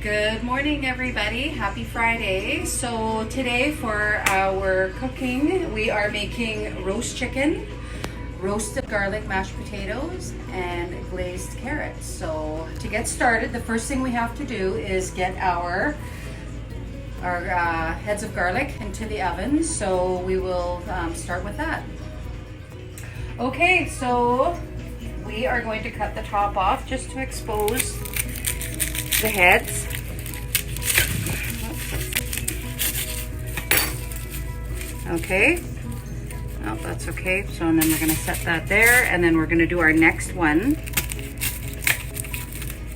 Good morning, everybody. Happy Friday. So today for our cooking, we are making roast chicken, roasted garlic mashed potatoes, and glazed carrots. So to get started, the first thing we have to do is get our heads of garlic into the oven. So we will start with that. Okay, so we are going to cut the top off just to expose the heads. Okay, oh, that's okay. So and then we're going to set that there, and then we're going to do our next one.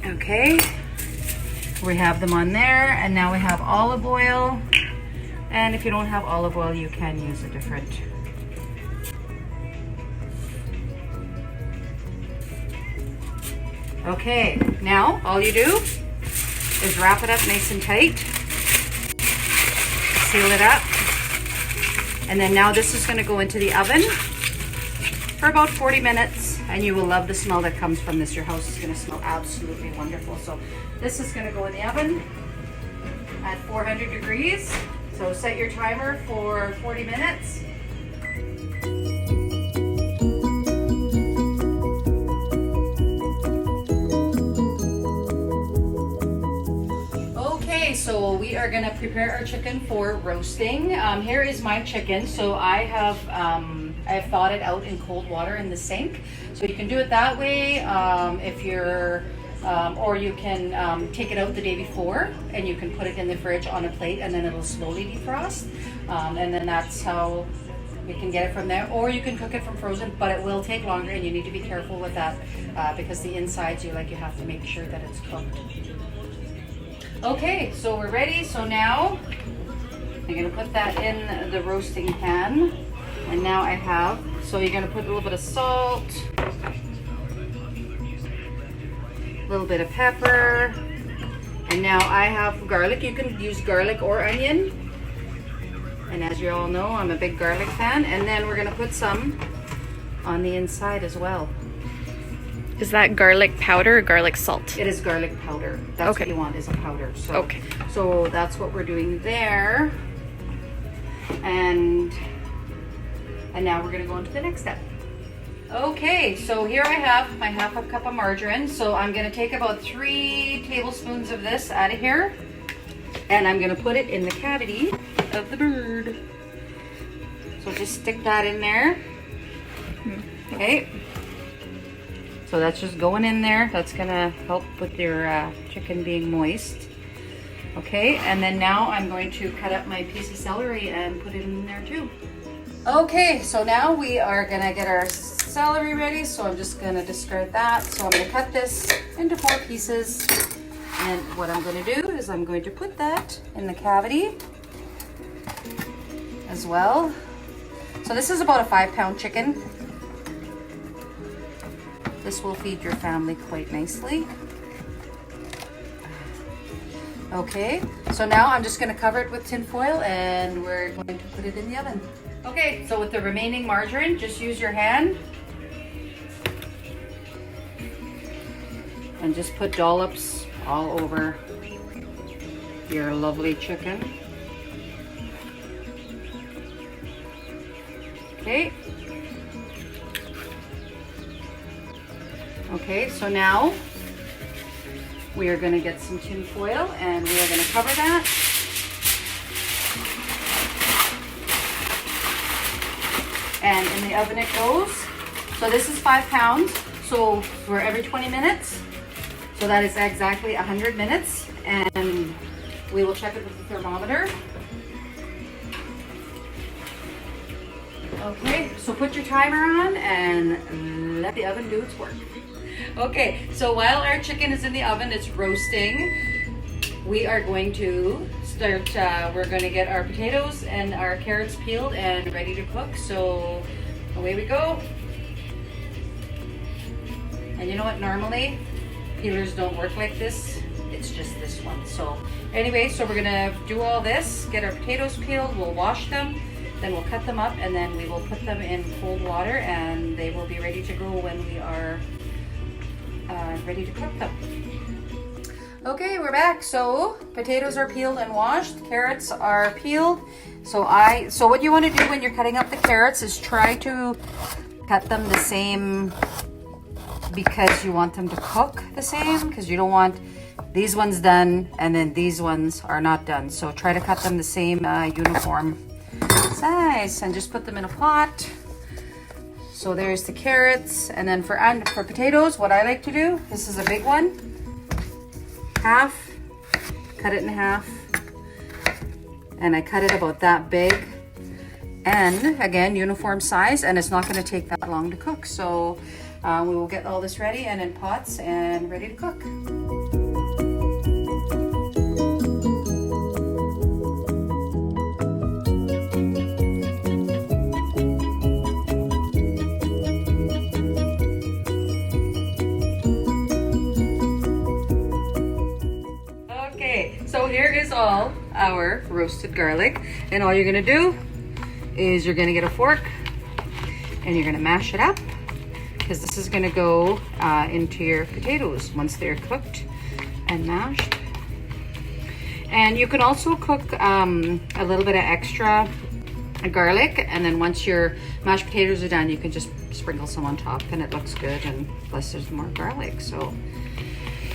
Okay, we have them on there, and now we have olive oil. And if you don't have olive oil, you can use a different. Okay, now all you do is wrap it up nice and tight, seal it up, and then now this is going to go into the oven for about 40 minutes, and you will love the smell that comes from this. Your house is going to smell absolutely wonderful. So this is going to go in the oven at 400 degrees. So set your timer for 40 minutes. So we are gonna prepare our chicken for roasting. Here is my chicken. So I have thawed it out in cold water in the sink. So you can do it that way if you're, or you can take it out the day before and you can put it in the fridge on a plate, and then it'll slowly defrost. And then that's how we can get it from there. Or you can cook it from frozen, but it will take longer, and you need to be careful with that because the insides you have to make sure that it's cooked. Okay, so we're ready. So now I'm gonna put that in the roasting pan. And now I have, so you're gonna put a little bit of salt, a little bit of pepper, and now I have garlic. You can use garlic or onion. And as you all know, I'm a big garlic fan. And then we're gonna put some on the inside as well. Is that garlic powder or garlic salt? It is garlic powder. That's okay. What you want is a powder. So, okay. So that's what we're doing there. And now we're gonna go into the next step. Okay, so here I have my half a cup of margarine. So I'm gonna take about 3 tablespoons of this out of here, and I'm gonna put it in the cavity of the bird. So just stick that in there. Okay. So that's just going in there. That's gonna help with your chicken being moist. Okay, and then now I'm going to cut up my piece of celery and put it in there too. Okay, so now we are gonna get our celery ready. So I'm just gonna discard that. So I'm gonna cut this into 4 pieces. And what I'm gonna do is I'm going to put that in the cavity as well. So this is about a 5-pound chicken. This will feed your family quite nicely. Okay, so now I'm just gonna cover it with tin foil, and we're going to put it in the oven. Okay, so with the remaining margarine, just use your hand and just put dollops all over your lovely chicken. Okay. Okay, so now we are going to get some tin foil, and we are going to cover that. And in the oven it goes. So this is 5 pounds, so for every 20 minutes. So that is exactly 100 minutes, and we will check it with the thermometer. Okay, so put your timer on and let the oven do its work. Okay, so while our chicken is in the oven, it's roasting, we are going to start, we're going to get our potatoes and our carrots peeled and ready to cook. So away we go. And you know what, normally peelers don't work like this. It's just this one. So anyway, so we're going to do all this, get our potatoes peeled, we'll wash them, then we'll cut them up, and then we will put them in cold water, and they will be ready to go when we are ready to cook them. Okay, we're back. So potatoes are peeled and washed. Carrots are peeled. So what you want to do when you're cutting up the carrots is try to cut them the same, because you want them to cook the same, because you don't want these ones done and then these ones are not done. So try to cut them the same uniform size and just put them in a pot. So there's the carrots, and then for potatoes, what I like to do, this is a big one, cut it in half, and I cut it about that big, and again uniform size, and it's not going to take that long to cook. So we will get all this ready and in pots and ready to cook. So here is all our roasted garlic, and all you're gonna do is you're gonna get a fork and you're gonna mash it up, because this is gonna go into your potatoes once they're cooked and mashed. And you can also cook a little bit of extra garlic, and then once your mashed potatoes are done, you can just sprinkle some on top, and it looks good, and plus there's more garlic, so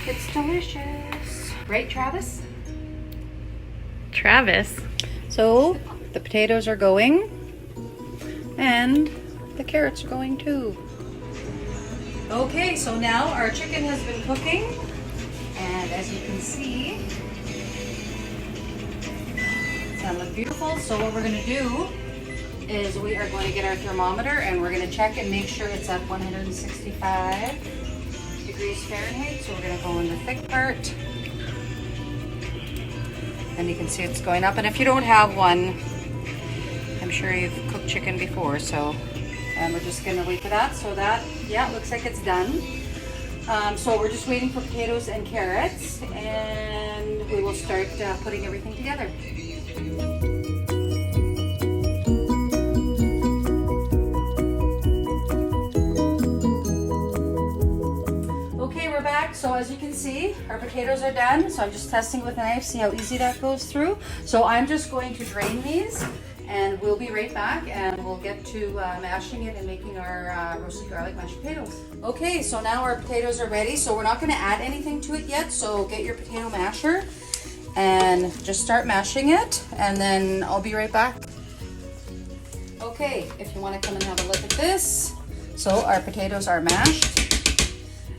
it's delicious. Right, Travis? Travis. So the potatoes are going, and the carrots are going too. Okay, so now our chicken has been cooking, and as you can see, it's gonna look beautiful. So what we're gonna do is we are going to get our thermometer, and we're gonna check and make sure it's at 165 degrees Fahrenheit. So we're gonna go in the thick part. And you can see it's going up. And if you don't have one, I'm sure you've cooked chicken before, so, and we're just gonna wait for that. So that, yeah, looks like it's done. So we're just waiting for potatoes and carrots, and we will start putting everything together. Back. So as you can see, our potatoes are done. So I'm just testing with a knife, see how easy that goes through. So I'm just going to drain these, and we'll be right back, and we'll get to mashing it and making our roasted garlic mashed potatoes. Okay, so now our potatoes are ready. So we're not going to add anything to it yet. So get your potato masher and just start mashing it, and then I'll be right back. Okay, if you want to come and have a look at this. So our potatoes are mashed.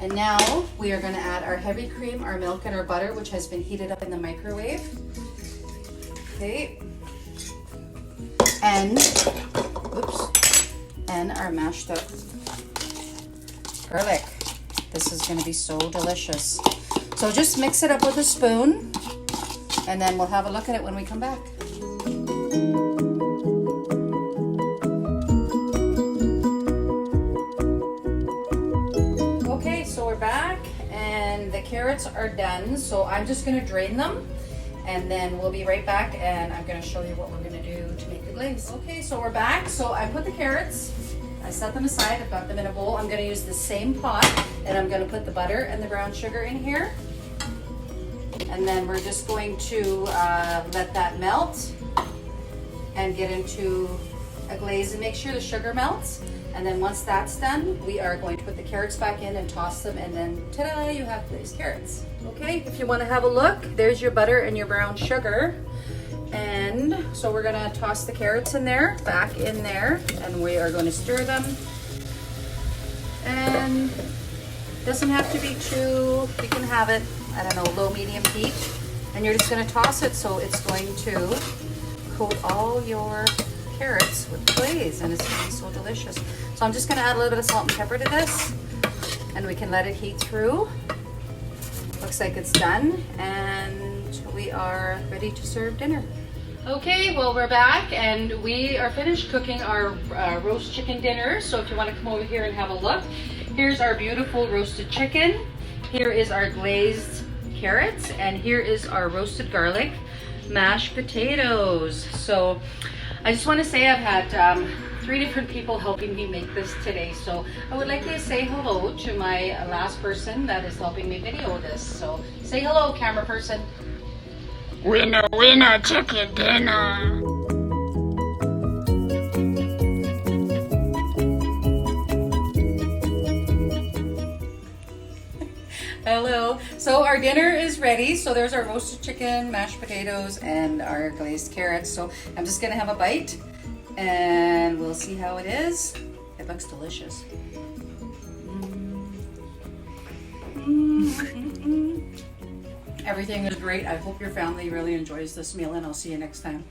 And now we are going to add our heavy cream, our milk, and our butter, which has been heated up in the microwave. Okay. And, oops, and our mashed up garlic. This is going to be so delicious. So just mix it up with a spoon, and then we'll have a look at it when we come back. Back, and the carrots are done, so I'm just going to drain them, and then we'll be right back, and I'm going to show you what we're going to do to make the glaze. Okay, so we're back. So I put the carrots, I set them aside, I've got them in a bowl. I'm going to use the same pot, and I'm going to put the butter and the brown sugar in here, and then we're just going to let that melt and get into a glaze, and make sure the sugar melts. And then once that's done, we are going to put the carrots back in and toss them, and then ta-da, you have glazed carrots. Okay, if you want to have a look, there's your butter and your brown sugar. And so we're gonna toss the carrots in there, back in there, and we are going to stir them. And it doesn't have to be too, you can have it, I don't know, low, medium heat. And you're just gonna toss it, so it's going to coat all your carrots with glaze, and it's gonna be so delicious. So I'm just gonna add a little bit of salt and pepper to this, and we can let it heat through. Looks like it's done, and we are ready to serve dinner. Okay, well, we're back, and we are finished cooking our roast chicken dinner. So if you want to come over here and have a look, here's our beautiful roasted chicken. Here is our glazed carrots, and here is our roasted garlic mashed potatoes. So I just want to say I've had 3 different people helping me make this today. So I would like to say hello to my last person that is helping me video this. So say hello, camera person. Winner, winner, chicken dinner. Hello. So our dinner is ready. So there's our roasted chicken, mashed potatoes, and our glazed carrots. So I'm just gonna have a bite and we'll see how it is. It looks delicious. Everything is great. I hope your family really enjoys this meal and I'll see you next time.